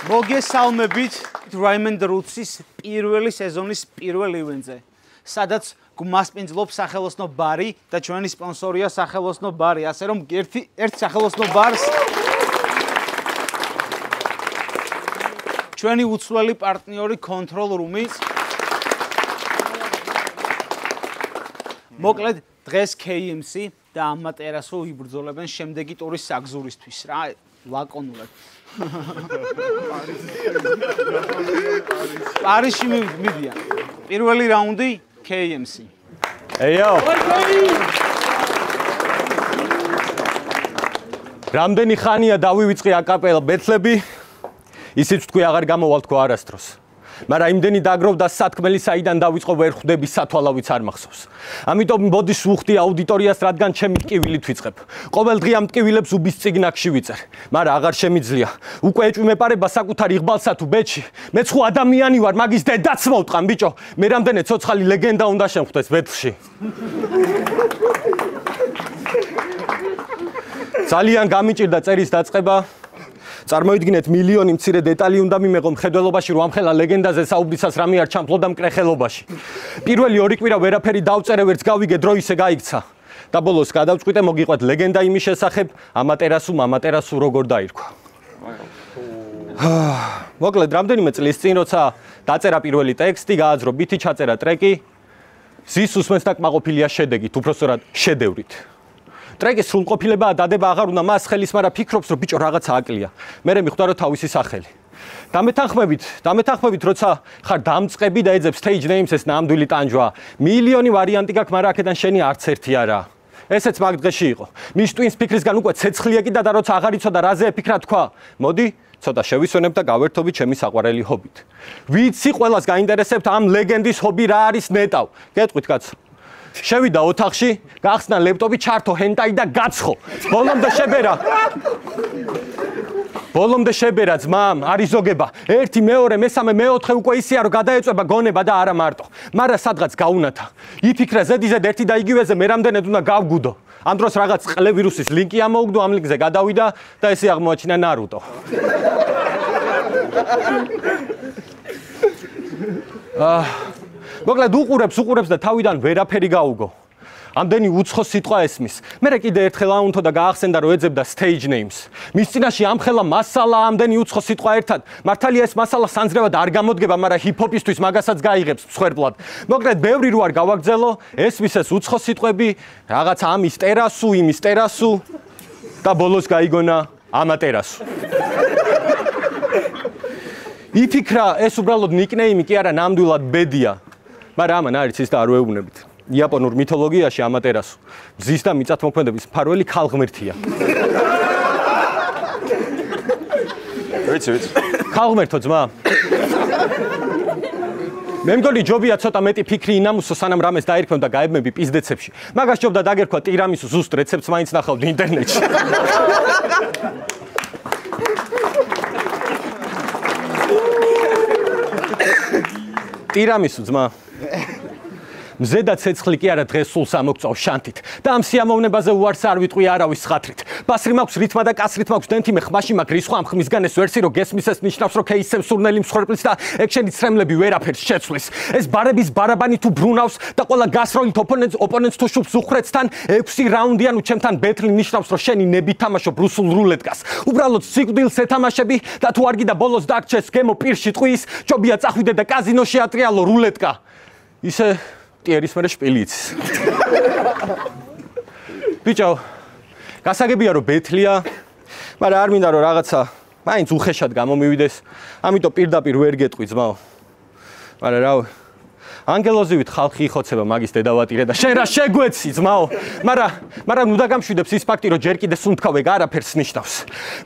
მოგესალმებით Raymond Roots-ის პირველი სეზონის პირველ ივენტზე, სადაც გმასპინძლობს სახელოსნო ბარი და ჩვენი სპონსორია სახელოსნო ბარი, ასე რომ ერთ სახელოსნო ბარს ჩვენი უცვლელი პარტნიორი Control Room-ის. მოკლედ დღეს KMC და Amaterasu იბრძოლებენ შემდეგი ტურის საგზურისთვის რა, ლაკონურად. Parishi მიდიან. პირველი რაუნდი KMC. ეიო. რამდენი ხანია დავივიწყე აკაპელა ბეთლები? ისიც თქვი აღარ გამოვალ თქო არასდროს. მაგრამ იმდენი დაგროვდა სათქმელი საიდან დავიწყო ვერ ხვდები სათვალავიც არ მახსოვს. ამიტომ მოდის ვუხდი აუდიტორიას, რადგან ჩემი ტკივილით ვიწყებ. ყოველ დღე ამ ტკივილებს უბის წიგნაკში ვიწერ, მაგრამ აღარ შემიძლია. უკვე ეჭვი მეპარება საკუთარ იღბალსა თუ ბეჭი. მე ხო ადამიანი ვარ, მაგის დედაც მოვტყან ბიჭო. მე რამდენი ცოცხალი ლეგენდა უნდა შემხვდეს ბეთლში. ძალიან გამიჭირდა წერის დაწყება. წარმოიდგინეთ მილიონი მცირე დეტალი უნდა მიმეღო მხედველობაში, რომ ამხელა ლეგენდაზე საუბრისას რამე არ ჩამფლობდა მკრეხელობაში. პირველი ორი კვირა ვერაფერი დავწერე, ვერც გავიგე, დრო ისე გაიქცა. და ბოლოს გადავწყვიტე მოგიყვეთ ლეგენდა იმის შესახებ, Amaterasu როგორ დაირქვა. მოკლედ, რამდენიმე წლის წინ, როცა დაწერა პირველი ტექსტი, გააძრო ბითი, ჩაწერა ტრეკი, ზის უსმენს და კმაყოფილია შედეგით, უბრალოდ შედევრით. ტრეკის სრულყოფილებაა დადება აღარ უნდა მას ხელის, მაგრამ ფიქრობს, რომ ბიჭო რაღაცა აკლია. მე მიხვდა, რომ თავისი სახელი. დამეთანხმებით, როცა ხარ დამწყები და ეძებს stage names ეს ნამდვილი ტანჯვა. მილიონი ვარიანტი გაქვს, მაგრამ აქედან შენი არც ერთი არა. ესეც მაგ დღეში იყო. მის ტვინს ფიქრისგან უკვე ცეცხლი ეკიდა და როცა აღარ იცოდა რაზე ეფიქრა, თქვა, მოდი, ცოტა შევისვენებ და გავერთობი ჩემი საყვარელი ჰობით. ვიცი ყველას გაინტერესებთ ამ ლეგენდის ჰობი რა არის ნეტავ. გეტყვით კაცო. შევიდა ოთახში, გახსნა ლეპტოპი, ჩართო ჰენტაი და გაცხო. ბოლომდე შებერა ძმამ, არის ზოგება. ერთი, მეორე, მესამე, მეოთხე უკვე ისეა, რომ გადაეწვება გონება და არა მარტო. მაგრამ სადღაც გაუნათა. იფიქრა ზედიზედ ერთი და იგივეზე მე რამდენად უნდა გავგუდო. ამ დროს რაღაც ყლე ვირუსის ლინკი ამოუგდო, ამ ლინკზე გადავიდა და ესე აღმოაჩინა ნარუტო. მოკლედ უყურებს და თავიდან ვერაფერი გაუგო. ამდენი უცხო სიტყვა ესმის. მე კიდე ერთხელ აუნთო და გაახსენდა, რომ ეძებდა stage names. მის წინაშე ამხელა მასალა ამდენი უცხო სიტყვა ერთად. მართალია ეს მასალა სანძრევად არ გამოდგება, მაგრამ ჰიპ-ჰოპისთვის მაგასაც გაიღებს მსხვერპლად. მოკლედ ბევრი რო არ გავაგრძელო, ესმის ეს უცხო სიტყვები, რაღაც ამის ტერასუ, იმის ტერასუ და ბოლოს გაიგონა Amaterasu. იფიქრა ეს უბრალოდ ნიკნეიმი კი არა, ნამდვილად ბედია. მაგრამ ამან არის ის და არ ვეუბნებით. იაპონურ მითოლოგიაში Amaterasu მზის და მიწათმოქმედების მფარველი ქალღმერთია. ვიცი. ქალღმერთო ძმა. მე მგონი ჯობია ცოტა მეტი ფიქრი ინამუსო, სანამ რამეს დაირქვენ და გაებმები პიზდეცებში. მაგას ჯობდა დაგერქვა ტირამისუს ზუსტ რეცეპტს მაინც ნახავდი ინტერნეტში. ტირამისუ ძმა. მზე და ცეცხლი კი არა დღეს სულს ამოგწევ შანთით და ამ სიამოვნებაზე უარს არ ვიტყვი არავის ხათრით. ბასრი მაქვს რითმა და კასრით მაქვს დენთი, მე ხმაში მაქვს რისხვა ამ ხმისგან ეს ვერსი რო გესმის ეს ნიშნავს რომ кейსემ სურნელი მსხვერპლის და ეგ შენი ცრემლები ვერაფერს შეცვლის. ეს ბარების ბარაბანი თუ ბრუნავს და ყველა გასროლით ოპონენტს თუ შუბს უხრეცთან 6 რაუნდიან უჩემთან ბეთლი ნიშნავს რომ შენი ნები თამაშობ რუსულ რულეტკას. უბრალოდ სიკვდილს ეთამაშები და თუ არ გიდა ბოლოს დაგჭეს გემო პირში ტყვის, ჯობია წახვიდე და კაზინოში ატრიალო რულეტკა. ისე ტიერის მერე შპილიც. ბიჭო, გასაგებია რომ ბეთლია, მაგრამ არ მინდა რომ რაღაცა მაინც უხეშად გამომივიდეს, ამიტომ პირდაპირ ვერ გეტყვი ძმაო. მაგრამ რა ანგელოზივით ხალხი იხოცება მაგის დედავატირე და შენ რა შეგვეცი ძმაო. მაგრამ ნუ დაგამშვიდებს ის ფაქტი რომ ჯერ კიდე სუნთქავ ეგ არაფერს ნიშნავს.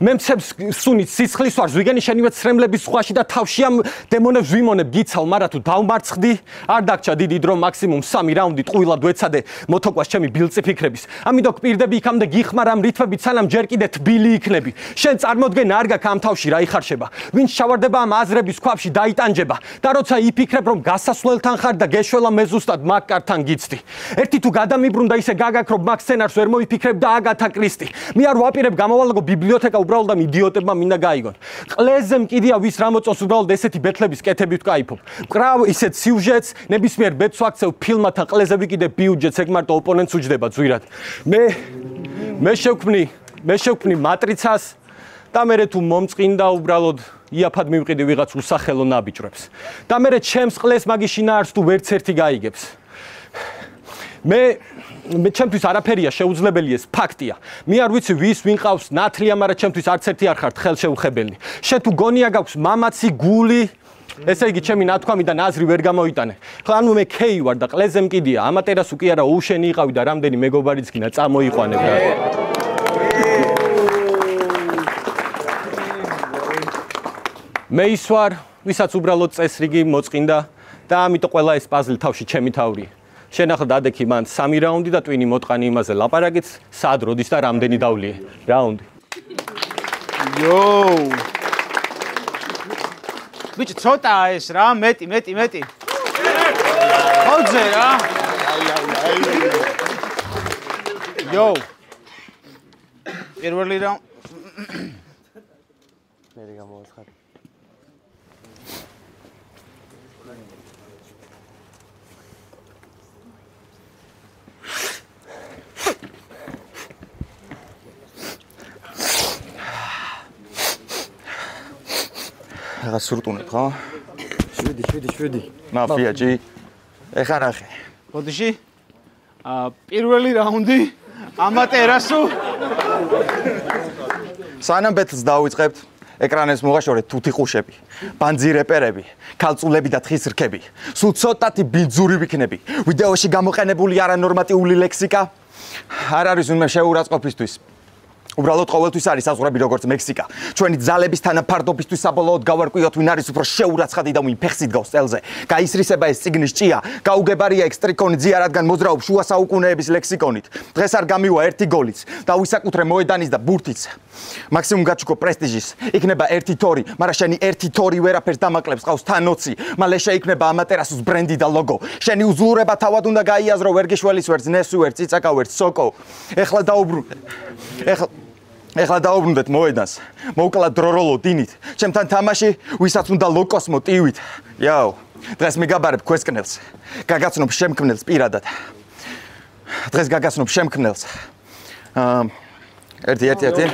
მე მცემს სუნით სისხლის ვარს ვიგენი შენივე ცრემლების ზღვაში და თავში ამ დემონებს ვიმონებ გიცავ, მაგრამ თუ დავმარცხდი, არ დაგჭა დიდი დრო, მაქსიმუმ 3 რაუნდი ტყუილად ვეცადე მოთოკვას ჩემი ბილწი ფიქრების. ამიტომ პირდები იქამდე გიხმარ ამ რითმებით, სანამ ჯერ კიდე თბილი იქნები. შენ წარმოდგენ არ გაქვს ამ თავში რა იხარშება. ვინც ჩავარდება ამ აზრების ქვაბში დაიტანჯება და როცა იფიქრებ რომ გასასვლელთან ხარ და გეშველა მე ზუსტად მაგ კართან გიცდი. ერთი თუ გადამიბრუნდა ისე გაგაქრობ მაგ სცენარს ვერ მოიფიქრებ და აგათა კრისტი. მე არ ვაპირებ გამოვალაგო ბიბლიოთეკა უბრალოდ ამ იდიოტებმა მინდა გაიგონ. ყლეზე მკიდია ვის რა მოწონს უბრალოდ ესეთი ბეთლების კეთებით ვკაიფობ. მყრავ ისეთ სიუჟეტს ნებისმიერ ბეთს ვაქცევ ფილმათა ყლეზე ვიკიდე ბიუჯეტს ეგ მარტო ოპონენტს უჯდება ძვირად. მე შევქმნი მატრიცას და მე თუ მომწყინდა უბრალოდ იაფად მივყიდი ვიღაც უსახელო ნაბიჯრებს. და მე ჩემს ყლეს მაგის შინაარს თუ ვერც ერთი გაიგებს. მე ჩემთვის არაფერია შეუძლებელი ეს ფაქტია. მე არ ვიცი ვის ვინ ყავს ნათლია, მაგრამ ჩემთვის არც ერთი არ ხართ ხელშეუხებელი. შე თუ გონია გაქვს მამაცი გული, ესე იგი ჩემი ნათქვამი და ნაზრი ვერ გამოიტანე. ხო ანუ მე ქეი ვარ და ყლეზე მკიდია. ამატერას უკი არა უშენი იყავი და რამდენი მეგობარიც გინდა წამოიყვანებ რა. მე ის ვარ, ვისაც უბრალოდ წესრიგი მოწყინდა და ამიტომ ყველა ეს პაზლი თავში ჩემი თავრია. შენახო დადექი მან 3 რაუნდი და ტვინი მოტყანი იმაზე ლაპარაკით, სად როდის და რამდენი დავლიე. რაუნდი. ბიჭო, ცოტაა ეს რა, მეტი. ხოძე რა. პირველი რაუნდი. მე გამოვაცხარ. რაღაც სურტუნებ ხო? 7. მაფიაჯი. ეხა ნახე. ბოდიში? პირველი რაუნდი ამატერასო. სანამ ბეთლს დავიწყებთ, ეკრანებს მოღაშორეთ თუთი ყუშები, ბანძი რეპერები, ქალწულები და თხის რქები. სულ ცოტათი ბინძური ვიქნები. ვიდეოში გამოყენებული არანორმატიული ლექსიკა არ არის ვინმე შეურაცხყოფისთვის. უბრალოდ ყოველთვის არის საზღვრები როგორც მექსიკა. ჩვენი ძალების თანაფარდობისთვის საბოლოოდ გავარკვიოთ ვინ არის უფრო შეურაცხადი და ვინ ფეხს იდგავს წელზე. გაისრისება ეს ციგნის ჭია, გაუგებარია ექსტრიკონი ძია, რადგან მოძრაობს შუა საუკუნეების ლექსიკონით. დღეს არ გამივა ერთი გოლიც და ვისაკუთრე მოედანის და ბურთიც. მაქსიმუმ გაჩუქო პრესტიჟის, იქნება ერთი თორი, მაგრამ შენი ერთი თორი ვერაფერს დამაკლებს, ყავს თანოცი, მალე შეიქმნება ამატერასის ბრენდი და ლოგო. შენი უძლურება თავად უნდა გაიაზრო, ვერ გიშველის ვერც ნესვი, ვერც წიწაკა, ვერც სოკო. ეხლა დაუბრუნდეთ მოედანს. მოვკლა დროროლო დინით. ჩემთან თამაში, ვისაც უნდა ლოკოსმო ტივით. დღეს მიგაბარებ ქვესკნელს. გაგაცნობ შემქმნელს პირადად. დღეს გაგაცნობ შემქმნელს. ერთი.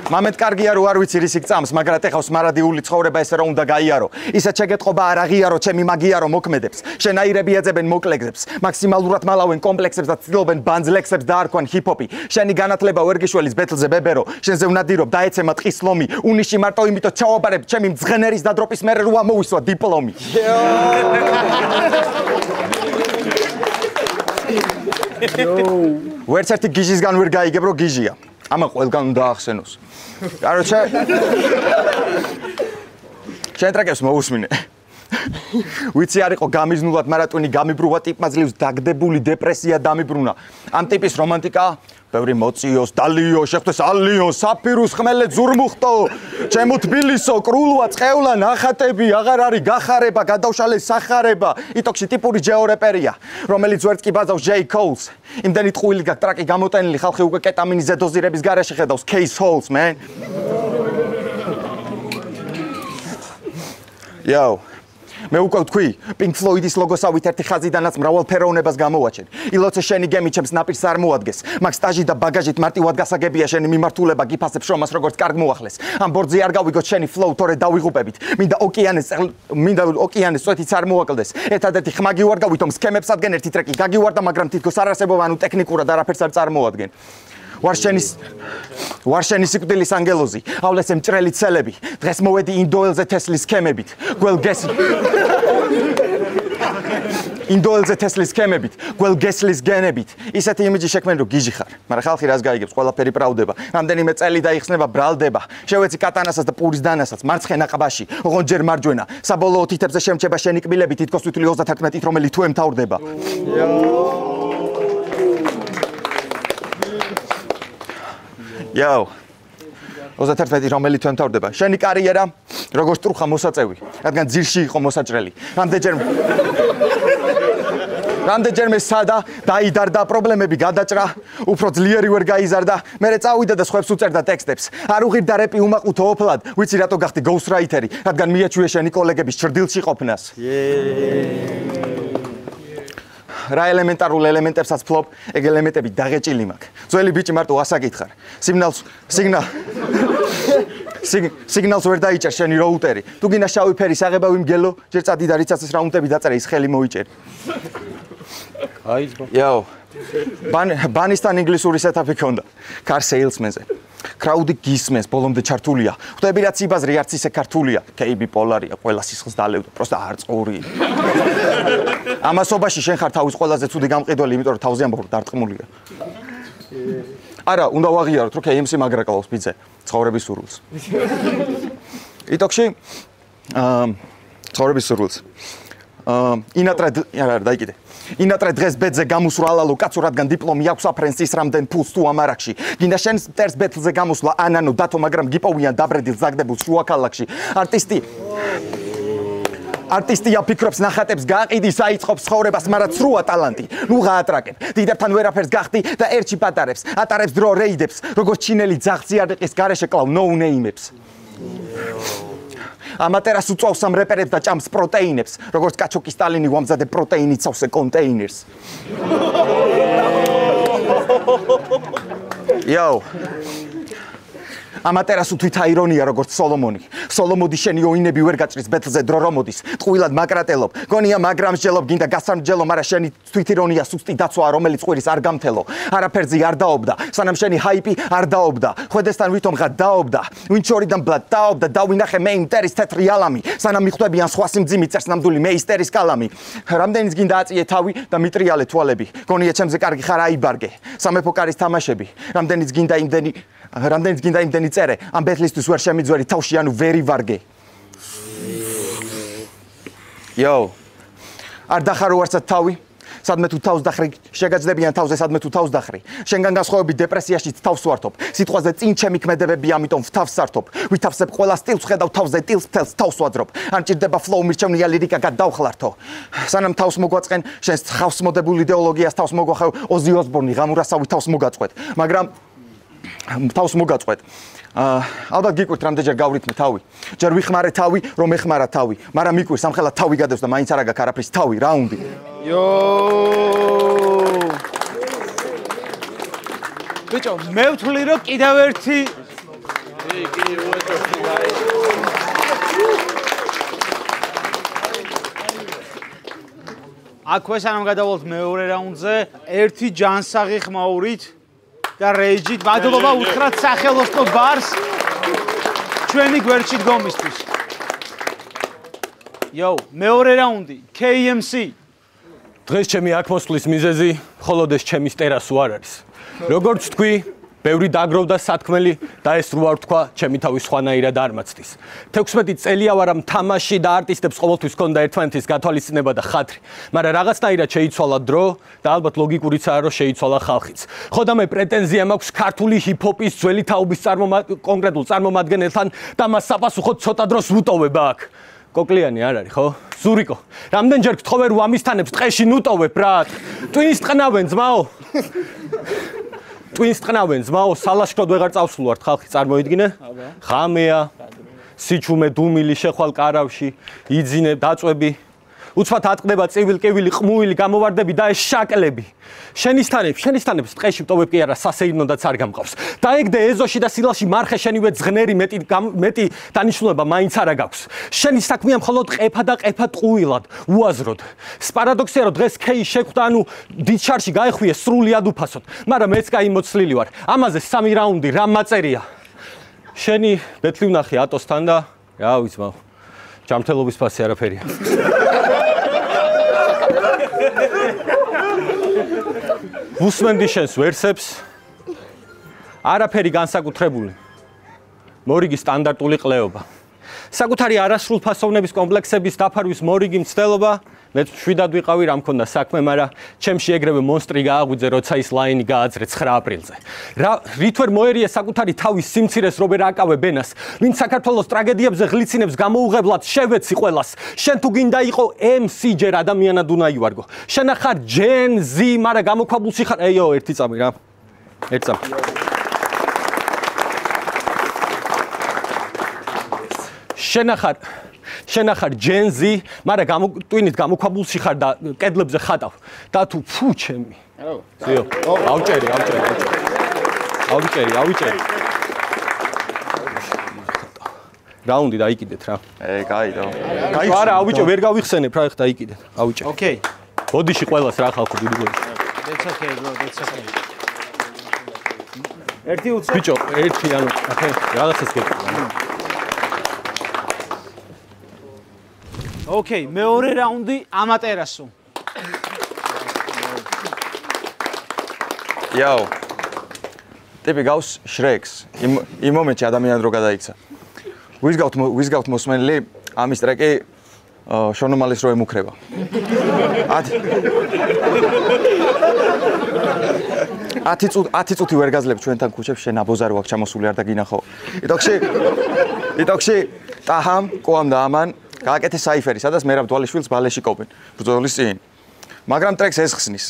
მამეთ კარგია რო არ ვიცი რისი გწამს, მაგრამ ეხავს მარადიული ცხოვრება ესე რომ უნდა გაიარო. ისეთ შეგეთყობა არ აღიარო, ჩემი მაგიარო მოქმედებს. შენაირები ეძებენ მოკლეგზებს, მაქსიმალურად მალავენ კომპლექსებს და ცდილობენ ბანძლექსებს დაარქვან ჰიპ-ჰოპი. შენი განათლება ვერ გიშველის ბეთლზე ბებერო, შენზე ვნადირობ დაეცემა ტყის ლომი. უნიში მარტო იმიტომ ჩავაბარებ, ჩემი მძღენერის დადროპის მერე რო ამოვისვა დიპლომი. ვერც ერთი გიჟისგან ვერ გაიგებ რო გიჟია. ამა ყველგან უნდა ახსენოს. Короче, შენ ტრეკებს მოусმინე. ვიცი არ იყო გამიზნულად, მაგრამ ტვინი გამიბრუვა ტიპმა ძლივს დაგდებული დეპრესია დამიბრუნა. ამ ტიპის რომანტიკა ბევრი მოციოს, დალიო, შეხვდეს ალიო, საფირუს ხმელე ზურმუხტო, ჩემო თბილისო, კრულვა, წყევლა, ნახატები, აღარ არის გახარება, გადავშალე სახარება. იტოქში ტიპური ჯეორეპერია, რომელიც ვერც კი ბაზავს J. Coles. იმდენი ტყუილი გაქვს ტრაკი გამოტენილი, ხალხი უკვე კეტამინის ზედოზირების გარეშე ხედავს case holes, man. მე უკვე ვთქვი, Pink Floyd-ის ლოგოსავით ერთი ხაზიდანაც მრავალფეროვნებას გამოვაჩენ. ილოცე შენი გემი ჩემს ნაპირს არ მოადგეს. მაგ სტაჟი და ბაგაჟით მარტივად გასაგებია შენი მიმართულება გიფასებს შრომას როგორც კარგ მოახლეს. ამ ბორძი არ გავიგოთ შენი flow, თორე დავიღუპებით. მინდა ოკეანეს წვეთიც არ მოაკლდეს. ერთადერთი ხმაგი ვარ გავითომ სქემებს ადგენ ერთი ტრეკი გაგივარდა, მაგრამ თითქოს არ არსებობა, ანუ ტექნიკურად არაფერს არ წარმოადგენ. ვარ შენი სიკვდილის ანგელოზი, ავლესე მჭრელი ცელები, დღეს მოვედი ინდოელზე თესლის სქემებით, გველგესლის გენებით, ისეთი იმიჯი შექმენ რომ გიჟი ხარ, მაგრამ ხალხი რას გაიგებს, ყველაფერი პრავდება, რამდენიმე წელი დაიხსნება, ბრალდება, შევეცი კატანასაც და პურის დანასაც, მარცხენა ყბაში, ოღონდ ჯერ მარჯვენა, საბოლოო თითებზე შემჩება შენი კბილები, თითქოს თვითული 31-ით, რომელიც თუ ემთავრდება. 31 რომელი თვე მთავრდება. შენი კარიერა როგორც ტრუხა მოსაწევი, რადგან ძირში იყო მოსაჭრელი. რამდენჯერმე სადა დაიდარდა პრობლემები გადაჭრა, უფრო ძლიერი ვერ გაიზარდა, მერე წავიდა და სხვებს უწერდა ტექსტებს. არ უღირდა რეპი უმაყუთო ოფლად, ვიცი რატო გახდი გოუსტრაითერი, რადგან მიაჩვია შენი კოლეგების ჭრდილში ყოფნას. რა ელემენტარულ ელემენტებსაც ფლობ, ეგ ელემენტები დაღეჭილი მაქვს. ძველი ბიჭი მარტო ასაკითხარ. სიგნალს ვერ დაიჭერ შენი როუტერი. თუ გინდა შავი ფერის აღება ვიმგელო, ჯერ წადი და რიცაცის რაუნდები დაწერე, ის ხელი მოიჭერი. Yo. ბანისთან ინგლისური სეტაპი ქონდა. Car salesman-ზე. Crowd გისმენს, ბოლომდე ჩართულია. ხვდები რაც იბაზრი არც ისე ქართულია. KB პოლარია, ყველა სისხლს დალევდა, პროსტა არწყური. ამასობაში შენ ხარ თავის ყველაზე ცუდი გამყიდველი, იმიტომ რომ თავზე ამბობ დარტყმულია. არა, უნდა ვაღიაროთ, რომ KMC მაგრაკავს ბიძე, ცხოვრების სურვილს. იტოქში ცხოვრების სურვილს. ინატრა დღეს ბედზე გამოსვლა ალალო კაცო რადგან დიპლომი აქვს აფრენს ის რამდენ ფულს თუ ამ არაკში გინდა შენ მტერს ბეთლზე გამოსვლა ანანო დათო მაგრამ გიპოვიან დაბრედილ ზაგდებულ შუა ქალაქში არტისტია ფიქრობს ნახატებს გააყიდის აიწყობს ცხოვრებას მაგრამ ცრუა ტალანტი ნუ გაატრაკებ დიდებთან ვერაფერს გახდი და ერთში პატარებს ატარებს დრო რეიდებს როგორც ჩინელი ძაღლი არყის გარეშე კლავ ნო ნეიმებს ამატერას უწევს ამ რეპერებს და ჭამს პროტეინებს, როგორც კაჩოკი სტალინი ვამზადებ პროტეინით სავსე კონტეინერს. Yo. ამატერას უთვით აირონია როგორც სოლომონი. სოლომოდი შენი ოინები ვერ გაჭრის ბეთლზე დრო რომ მოდის. ტყუილად მაკრატელობ. გონია მაგრამ ჯელობ გინდა გასამჯელო, მაგრამ შენი თვით ირონია სუსტი დაცვა, რომელიც ყვირის არ გამთელო. არაფერზე არ დაობდა. სანამ შენი ჰაიპი არ დაობდა. ხვედესთან ვითომღა დაობდა. ვინ შორიდან ბლად დაობდა, დავინახე მე იმტერის თეთრი ალამი. სანამ მიხვდებიან სხვა სიმძიმი წერს ნამდვილი მე ისტერის კალამი. რამდენიც გინდა აწიე თავი და მიტრიალე თვალები. გონია ჩემზე კარგი ხარ აიბარგე. სამეფო კარის თამაშები. რამდენიც გინდა იმდენი წერე, ამ ბეთლისთვის ვერ შემიძვერი თავში, ანუ ვერი ვარგე. Yo. არ დახარო არცად თავი, სადმე თუ თავს დახრი, შეგაჯდებიან თავზე, სადმე თუ თავს დახრი. შენგან განსხვავებით დეპრესიაშიც თავს ვართობ. სიტყვაზე წინ ჩემი ქმედებები, ამიტომ ვთავს სართობ. ვითავსებ ყველა სტილს, ხედავ თავზე ტილს, მთელს თავს ვაძრობ. ან ჭირდება flow მირჩევნია ლირიკა გადავხლართო. სანამ თავს მოგვაწყენ, შენს ხავს მოდებული იდეოლოგიას თავს მოგვახევ, ოზი ოსბორნი, ღამურასავი თავს მოგაწყვეთ. მაგრამ თავს მოგაწყვეთ. ალბათ გიკვირთ რამდენჯერ გავრითმე თავი. ჯერ ვიხმარე თავი, რომ ეხმარა თავი, მაგრამ მიკვირს ამხელა თავი გადევს და მაინც არ აგაქვს არაფრის თავი, რაუნდი. ბიჭო, მე ვთვლი რომ კიდევ ერთი აქვე სანამ გადავალთ მეორე რაუნდზე, ერთი ჯანსაღი ხმაურით და რეიჯით მადლობა უთხრათ სახელოსნო ბარს ჩვენი გვერდში დგომისთვის. Yo, მეორე რაუნდი, KMC. დღეს ჩემი აქ მოსვლის მიზეზი მხოლოდ ეს ჩემი სტერასუ არ არის. როგორც თქვი, ბევრი დაგროვდა სათქმელი და ეს რო არ თქვა, ჩემი თავი სხვანაირად არ მაცდის. 16 წელია ვარ ამ თამაში და არტისტებს ყოველთვის ჰქონდა ერთმანეთის გათვალისწინება და ხათრი, მაგრამ რაღაცნაირად შეიცვალა დრო და ალბათ ლოგიკურიცაა რომ შეიცვალა ხალხიც. ხოდა მე პრეტენზია მაქვს ქართული ჰიპ-ჰოპის ძველი თაობის კონკრეტულ წარმომადგენელთან და მას საპასუხოდ ცოტა დროს ვუტოვებ აქ. კოკლიანი არ არის, ხო? ზურიკო, რამდენჯერ გთხოვე რომ ამისთანებს ტყეში ნუტოვებ, ბრატ? ტვინს ტყნავენ, ძმაო. ტვინს ტყნავენ, ძმაო, სალაშქროდ ვეღარ წავსულვართ, ხალხი წარმოიდგინე? ღამეა, სიჩუმე, დუმილი, შეხვალ კარავში, იძინე, დაწვები. უცბად ატყდება წივილ-კივილი, ყმუილი გამოვარდები და ეს შაკლები. შენის თანებს ტყეში ვტოვებ კი არა, სასეირნოდაც არ გამყავს. დაეგდე ეზოში და სილაში მარხე შენივე ძღნერი მეტი დანიშნულება მაინც არა გაქვს. შენი საქმეა მხოლოდ ყეფა და ყეფა ტყუილად, უაზროდ. პარადოქსია რომ დღეს ქეი შეხვდა, ანუ დიდ შარში გაეხვიე სრულიად უფასოდ, მაგრამ მეც გაიმოცლილი ვარ. ამაზე 3 რაუნდი რა მაწერია. შენი ბეთლი ვნახე ატოსთან და რა ვიცი, მაო. ჯანმრთელობის ფასი არაფერია. უსმენდი შენს ვერსებს. არაფერი განსაკუთრებული. მორიგი სტანდარტული ყლეობა. საკუთარი არასრულფასოვნების კომპლექსების დაფარვის მორიგი მცდელობა, მეც შვიდად ვიყავი, რა მქონდა საქმე, მაგრამ ჩემში ეგრევე მონსტრი გააღვიძე, როცა ის ლაინი გააძრე 9 აპრილზე. რით ვერ მოერია საკუთარი თავის სიმცირეს რომ ვერ აკავე ბენას, ვინც საქართველოს ტრაგედიებზე ღლიცინებს გამოუღებლად შევეცი ყველას. შენ თუ გინდა იყო MC ჯერ ადამიანად უნდა ივარგო. შენ ახარ Gen Z, მაგრამ გამოქვაბულში ხარ. ეიო, ერთი წამი რა. ერთი წამი. შენ ახარ Gen Z, მაგრამ ტვინით გამოქვაბულში ხარ და კედლებზე ხატავ. და თუ ფუ ჩემი. ზიო. ავჭერი. რაუნდი დაიკიდეთ რა. კაი რა. არა, ავიჭე, ვერ გავიხსენებ რა, ხა დაიკიდეთ. ავიჭე. Okay. ბოდიში ყველას რა ხალხო დიდი ბოდიში. That's okay, bro, that's okay. ერთი უცებ. ბიჭო, ერთი ანუ, ახლა რაღაცას გეტყვი. Okay, მეორე რაუნდი ამატერასო. Yo. ტიპი გავს შრეკს. იმ მომენტში ადამიანი რო გადაიქცა. ვისგავთ მოსმენელი ამის ტრეკი შონომალის რო ემუქრება. 10 წუთი ვერ გაძლებ ჩვენთან ქუჩებში შენ აბოზარი ვაკ ჩამოსული არ დაგინახო. იტოქში ტაჰამ ყوام და ამან გააკეთეს საიფერი, სადაც მერაბ დვალიშვილს ბალეში ყოფენ. ბრძოლის წინ. მაგრამ ტრეკს ესხსნის.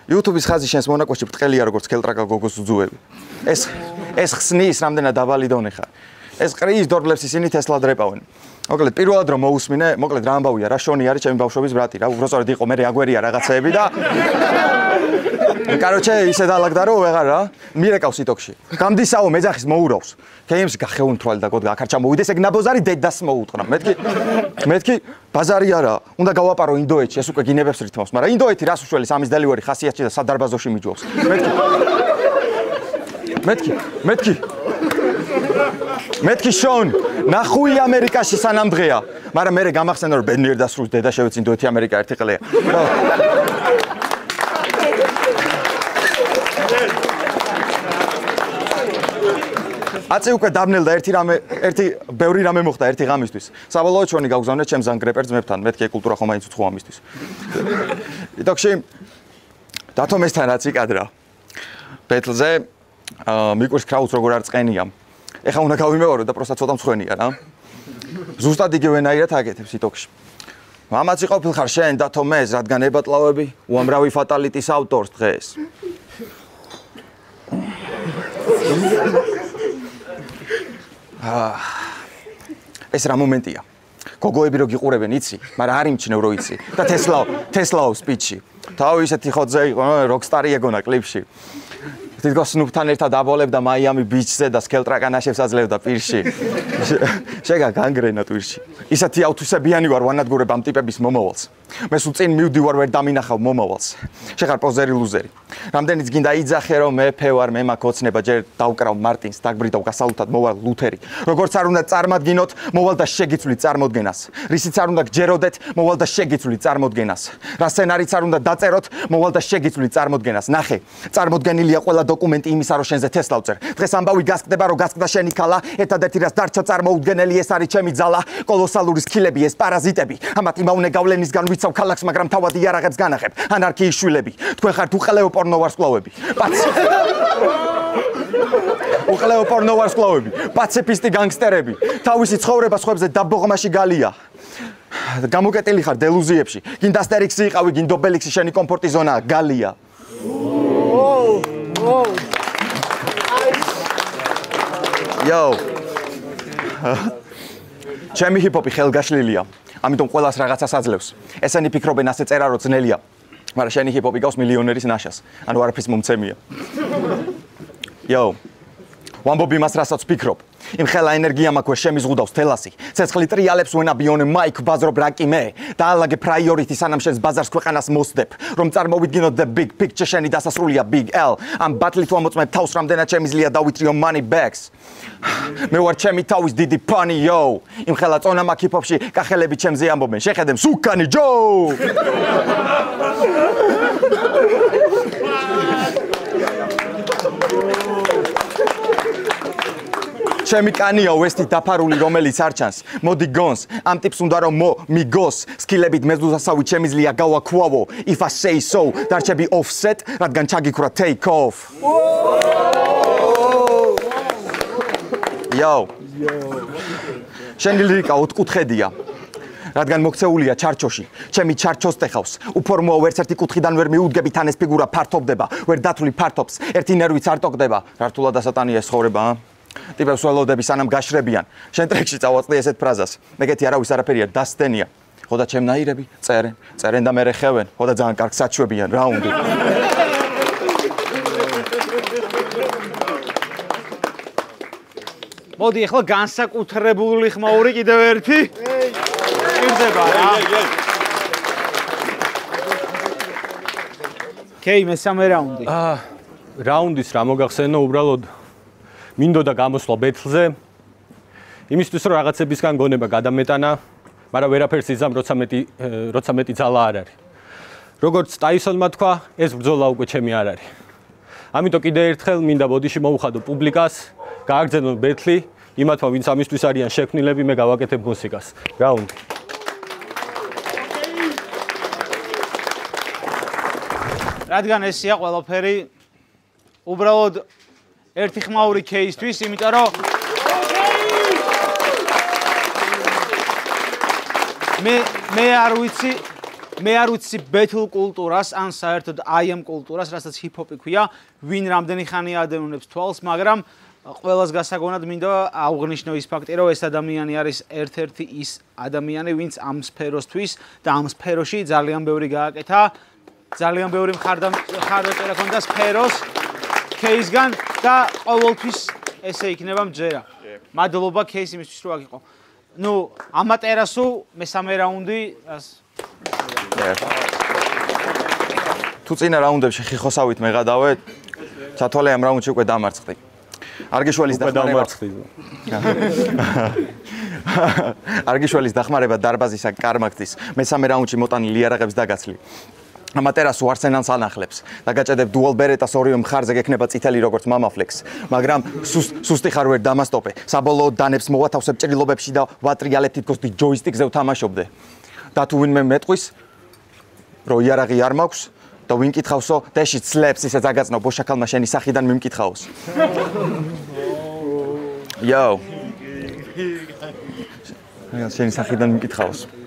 YouTube-ის ხაზი შენს მონაკვეთში ბრტყელია როგორც ქელტრაკა გოგოს უძუები. ეს ხსნის რამდენად დაბალი დონე ხარ. ეს ყრის დორბლებს ისინი თესლად რეპავენ. მოკლედ პირველად რომ მოусმინე, მოკლედ რა ამბავია, რა შონი არის ჩემი ბავშვობის ბრატი, რა უბრალოდ იყო მე რეაგვერია რაღაცეები და კაროჩე ისე დაალაგდა რომ ვეღარ რა, მირეკავს იტოქში. გამდისაო მეძახის მოურავს. KMC გახეუნ თვალ და გოდ გაქარჩა მოვიდეს ეგ ნაბოზარი დედას მოუტყნა. მეთქი ბაზარი არა, უნდა გავაპარო ინდოეთში, ეს უკვე გინებებს რითმავს, მაგრამ ინდოეთი რას უშველის ამის დელივერი ხასიათში და სადარბაზოში მიჯობს. მეთქი შონ, ნახუი ამერიკაში სანამ დღეა, მაგრამ მე გამახსენდა რომ ბედნიერ დასრულს დედა შევეც ინდოეთი ამერიკა ერთი ყლეა. აწე უკვე დაბნელდა ერთი ბევრი რამე მოხდა ერთი ღამისთვის. საბოლოოდ ჩვენი გავგზავნეთ ჩემს ზანგრეპერ ძმებთან, მეთქი კულტურა ხომ აიც უცხო ამისთვის. იტოქში დათომესთან რაც იკადრა. ბეთლზე მიკურს კრაუდს როგორ არ წყენია. ეხა უნდა გავიმეორო და პროსტა ცოტა მცხენია რა. ზუსტად იგივენაირად აკეთებს იტოქში. მამაცი ყოფილ ხარ შენ დათომეს, რადგან ებატლავები უამრავი ფატალიტის ავტორს დღეს. ეს რა მომენტია. გოგოები რო გიყურებენ იცი, მაგრამ არ იმჩნევ რო იცი. და თესლაო სპიჩი. თავი ისეთი ხოძე იყო, როკსტარი ეგონა კლიპში. თითქოს სნუპთან ერთად აბოლებდა მაიამი ბიჩზე და სკელტრაკანაშებს აძლევდა პირში. შეგა განგრენა ტვირში. ისეთი ავთვისებიანი ვარ ვანადგურებ ამ ტიპების მომავალს. მე სულ წინ მივდივარ ვერ დამინახავ მომავალს. შეხარ პოზერი ლუზერი. რამდენიც გინდა იძახე რომ მეფე ვარ, მე მაქვს ოცნება, ჯერ დავკრავ მარტინს, დაგბრიდავ გასალუთად მოვალ ლუთერი. როგორც არ უნდა წარმადგინოთ, მოვალ და შეგიცვლით წარმოდგენას. რისიც არ უნდა გჯეროდეთ, მოვალ და შეგიცვლით წარმოდგენას. რა სცენარიც არ უნდა დაწეროთ, მოვალ და შეგიცვლით წარმოდგენას. ნახე, წარმოდგენილია ყველა დოკუმენტი იმისა, რომ შენზე თესლა ვწერ. დღეს ამბავი გასკდება, რომ გასკდა შენი ქალა, ერთადერთი რაც დარჩა წარმოუდგენელი ეს არის ჩემი ძალა, კოლოსალური სქილები, ეს პარაზიტები. ამათ იმავნე გავლენისგან ვიცავ ქალაქს, მაგრამ თავად იარაღებს განახებ. ანარქიის შვილები. თქვენ ხართ უყელეო პორნო ვარსკვლავები. უყელეო პორნო ვარსკვლავები. პაციფისტი განგსტერები. თავისი ცხოვრება სხვებზე დაბოღმაში გალია. გამოკეტილი ხარ დელუზიებში. გინდა ასტერიქსი იყავი, გინდა ობელიქსი შენი კომფორტი ზონაა, გალია. Yo. ჩემი ჰიპ-ჰოპი ხელგაშლილია. ამიტომ ყველას რაღაცას აძლევს. ესენი ფიქრობენ ასე წერა რო ძნელია. მაგრამ შენი ჰიპ-ჰოპი გავს მილიონერის ნაშას. ანუ არაფრის მომცემია. Yo. ვამბობ იმას, რასაც ვფიქრობ. იმ ხელა ენერგია მაქვს შემიზღუდავს თელასი. ცეცხლი ტრიალებს ვენაბიონე მაიკ ბაზრობ რაკი მე. დაალაგე პრაიორიტი სანამ შენს ბაზარს ქვეყანას მოსდებ. რომ წარმოვიდგინოთ the big picture შენი დასასრულია big L. ამ ბატლით ვამოწმებ თავს რამდენად შემიძლია დავიტრიო money bags. მე ვარ ჩემი თავის დიდი ფანი yo. იმ ხელა წონა მაქვს ჰიპ-ჰოპში, კახელები ჩემზე ამბობენ. შეხედემ სუკანი ჯო. ჩემი კანია ვესტით დაფარული რომელიც არ ჩანს მოდი გონს ამ ტიპს უნდა რომ მიგოს სკილებით მეზუზასავით შემიძლია გავაქვავო if I say so დარჩები offset რადგან ჩაგიქრა take off Yo შენი ლირიკა ოთხკუთხედია რადგან მოქცეულია ჩარჩოში ჩემი ჩარჩოს ტეხავს უფორმოა ვერც ერთი კუთხიდან ვერ მიუდგები თან ეს ფიგურა ფართობდება ვერ დათვლი ფართობს ერთი ნერვიც არ ტოკდება რართულად ასატანია ეს ცხოვრება ტიპებს ველოდები სანამ გაშრებიან შენ ტრეკში წავაწყდი ესეთ ფრაზას მეგეთი არავის არაფერია დასდენია ხო და ჩემნაირები წერენ და მერე ხევენ ხო და ძალიან კარგ საჩვევიან რაუნდი მოდი ახლა განსაკუთრებული ხმაური კიდევ ერთი ირდება რა კეი მესამე რაუნდი რაუნდის რა მოგახსენო უბრალოდ მინდოდა გამოსვლა ბეთლზე იმისთვის რომ რაღაცებისგან გონება გადამეტანა მაგრამ ვერაფერს იზამ როცა მეტი ძალა არ არის როგორც ტაისონმა თქვა ეს ბრძოლა უკვე ჩემი არ არის ამიტომ კიდე ერთხელ მინდა ბოდიში მოუხადო პუბლიკას გააგრძელონ ბეთლი იმათმა ვინც ამისთვის არიან შექმნილები მე გავაკეთებ მუსიკას რაუნდი რადგან ესია ყველაფერი უბრალოდ ერთი ხმაური кейსთვის იმიტომ რომ მე არ ვიცი ბეთლ კულტურას ან საერთოდ აიემ კულტურას რასაც ჰიპ-ჰოპი ქვია ვინ რამდენი ხანია ადევნებს თვალს მაგრამ ყველას გასაგონად მინდა აღვნიშნო ის ფაქტი რომ ეს ადამიანი არის ერთ-ერთი ის ადამიანი ვინც ამ სფეროსთვის და ამ სფეროში ძალიან ბევრი გააკეთა ძალიან ბევრი მხარდაჭერა ქონდა სფეროს кейსგან და ყოველთვის ესე იქნება მჯერა მადლობა кейს იმისთვის რომ აქ იყო ნუ ამატერასო მესამე რაუნდი თუ წინა რაუნდებში ხიხოსავით მეღადავე ჩათვალე ამ რაუნდში უკვე დამარცხდი არგიშველის დახმარება დარბაზისა კარმაქტის მესამე რაუნდში მოტანილი იარაღებს დაგაცლი ამატერასო არსენანს ანახლებს და გაჭედებ დუალ ბერეტას ორივე მხარზე გექნება წითელი როგორც მამაფლექს მაგრამ სუსტი ხარ ვერ დამასტოპე საბოლოოდ დანებს მოვათავსებ ჭრილობებში და ვატრიალებ თითქოს ჯოისტიკზე ვთამაშობდე და თუ ვინმე მეტყვის რომ იარაღი არ მაქვს და ვინ კითხავსო დეში ცლებს ისე ზაგაცნო ბოშაკალმა შენი სახიდან მიმკითხავს Yo შენი სახიდან მიმკითხავს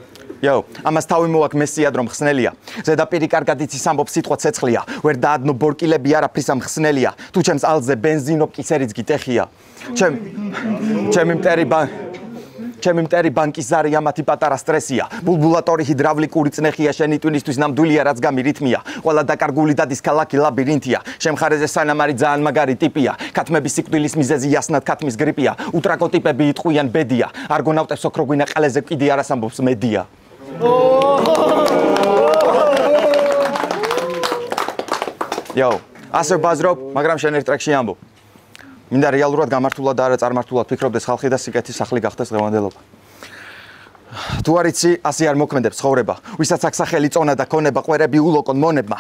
Yo, ამას თავი მოაქვს მესიად რომ ხსნელია. ზედაპირი კარგად იცის ამბობს სიტყვა ცეცხლია. ვერ დაადნო ბორკილები არაფრის ამ ხსნელია. თუ ჩემს ალზე ბენზინო კისერიც გიტეხია. ჩემი მტერი ბანკის ზარი ამათი პატარა სტრესია. ბულბულატორი ჰიდრავლიკური წნეხია შენი ტვინისთვის ნამდვილია რაც გამი რითმია. ყველა დაკარგული დადის ქალაქი ლაბირინთია. შემხარეზე სანამ არის ძალიან მაგარი ტიპია. ქათმების სიკვდილის მიზეზი იასნად ქათმის გრიპია. უტრაკო ტიპები იტყვიან ბედია. არგონავტებს ოქრო გვინა ყელეზე კიდე არას ამბობს მედია. Yo, ასე ბაზრობ, მაგრამ შენ ერთ ტრეკში ამბობ. მინდა რეალურად გამართულად და არა წარმართულად ფიქრობდეს ხალხი და სიკეთის სახლი გახდეს დღევანდელობა. თუ არ იცი, ასე არ მოქმედებს ცხოვრება. ვისაც აქვს სახელი წონა და ქონება ყვერები ულოკონ მონებმა.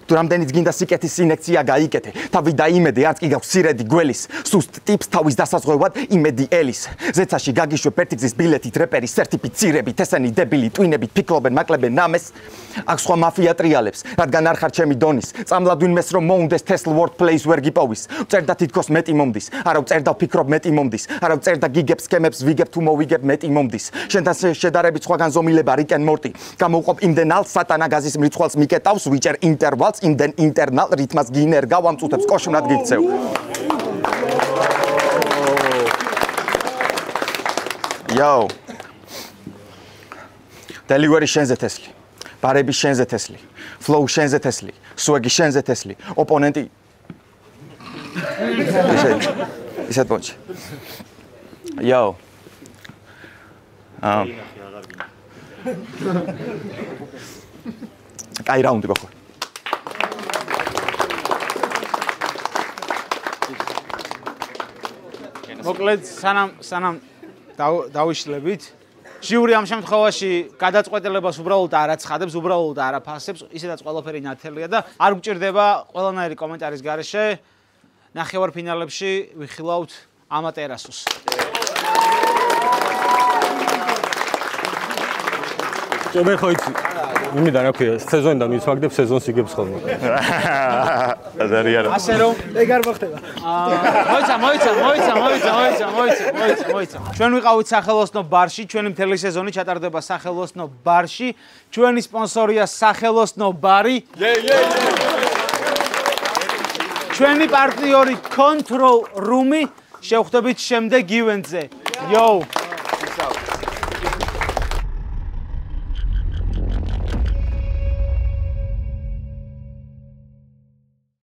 თუ რამდენიც გინდა სიკეთის სინექცია გაიკეთე, თავი დაიმედე, არც კი გაქვს სირედი გველის, სუსტ ტიპს თავის დასაზღვევად იმედი ელის. ზეცაში გაგიშვე პერტიგზის ბილეთით რეპერის სერტიფიცირებით, ესენი დებილი ტვინებით ფიქრობენ, მაკლებენ ნამეს. აქ სხვა მაფია ტრიალებს, რადგან არ ხარ ჩემი დონის. წამლად ვინმეს რომ მოუნდეს Tesla workplace ვერ გიპოვის. წერდა თითქოს მეტი მომდის, არა წერდა ვფიქრობ მეტი მომდის, არა წერდა გიგებს სკემებს ვიგებ თუ მოვიგებ მეტი მომდის. შენთან შედარებით სხვაგან ზომილება რიკენ მორტი. გამოვყოფ იმდენალს სატანა გაზის მრიცხველს მიკეტავს ვიჭერ ინტერვალს იმდენ ინტერნალ რითმას გინერგავ ამწუთებს კოშუნად გიქცევ. Yo. Delivery შენზე თესლი. ბარები შენზე თესლი. Flow შენზე თესლი. Swag შენზე თესლი. ოპონენტი ისეთ პონჩი. Yo. კაი რაუნდი ბახო. მოკლედ სანამ დავიშლებით ჟიური ამ შემთხვევაში გადაწყვეტილებას უბრალოდ არ აცხადებს, უბრალოდ არ აფასებს, ისედაც ყველაფერი ნათელია და არ გვჭირდება ყველანაირი კომენტარის გარეშე ნახევარფინალებში ვიხილავთ ამატერასოს. მე ხო იცი იმიდან რა ქვია სეზონიდან მისვაგდებ სეზონს იგებს ხოლმე აზარიანო ასე რომ ეგ არ მოხდება მოიცა ჩვენ ვიყავით სახელოსნო ბარში ჩვენი მთელი სეზონი ჩატარდება სახელოსნო ბარში ჩვენი სპონსორია სახელოსნო ბარი ჩვენი პარტნიორი Control Room-ი შევხვდებით შემდეგ ივენტზე. Yo!